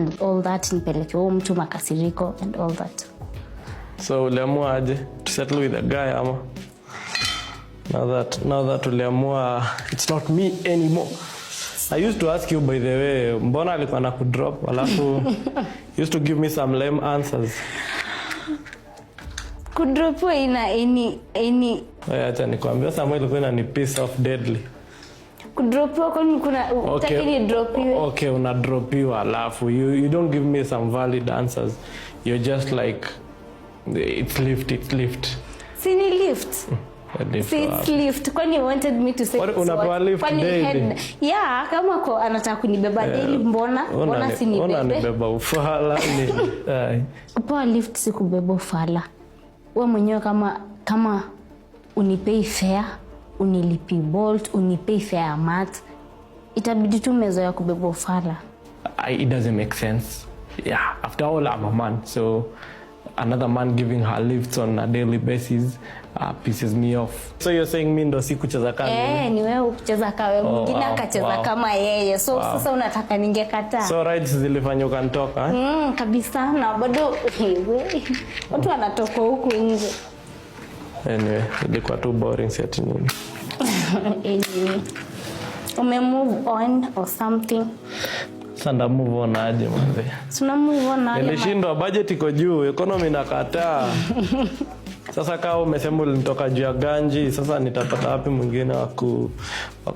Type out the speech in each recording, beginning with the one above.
and all that, nipeleke huo mtu makasiriko and all that. So uliamua aje to settle with a guy ama? Now that uliamua it's not me anymore. I used to ask you, by the way, mbona alikuwa na kudrop alafu used to give me some lame answers. Kudrop ina any acha nikwambia Samuel ilikuwa ni piece of deadly. Kudrop kwani kuna utakini drop you. Okay, una drop you alafu you don't give me some valid answers. You're just like it's lift. Sini lift. It's lift. Kwani you wanted me to say unapewa lift daily? Yeah, kama kwa anataka kunibeba daily mbona sinibebe? Unanibeba ufala ni. Kwa lift sikubeba ufala. Wewe mwenyewe kama unipei fare, unilipi Bolt, unipei fare ya mat, itabidi tu mezoea kubeba ufala. It doesn't make sense. Yeah, after all I'm a man, so another man giving her lifts on a daily basis pisses me off. So you're saying mimi ndo sikucheza kama ni wewe kucheza kama mwingine akacheza kama yeye. So sasa unataka ningekataa? So rights zilifanya ukanitoka kabisa na bado wewe watu wanatoka huko nje. Anyway, ilikuwa too boring set nini. Anyway, move on or something. Sanda move on aje manze. Tuna move on aje. Nilishindwa, budget iko juu, economy nakataa. Sasa kama umesema ulinitoka juu ya ganji, sasa nitapata wapi mwingine wa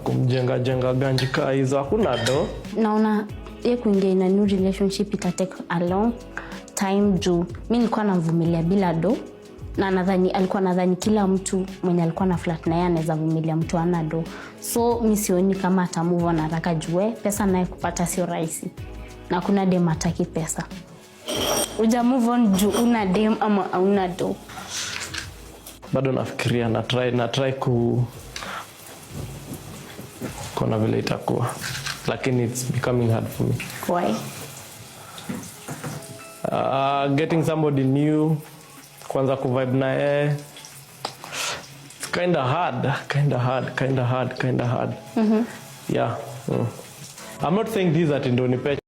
kumjenga ganji kaa hizo? Hakuna do. Naona kuingia in a new relationship ita take a long time juu mimi nilikuwa navumilia bila do, na alikuwa nadhani kila mtu mwenye alikuwa na flat na yeye anaweza vumilia mtu ana do. So mimi sioni kama ata move on haraka juu pesa naye kupata sio rahisi. Na kuna dem ataki pesa. Uja move on juu una dem ama una do. Bado nafikiria na try kuna vile itakuwa. Lakini it's becoming hard for me. Why? Getting somebody new, kwanza kuvibe na yeye. It's kind of hard. Yeah. I'm not saying this at ndo nipe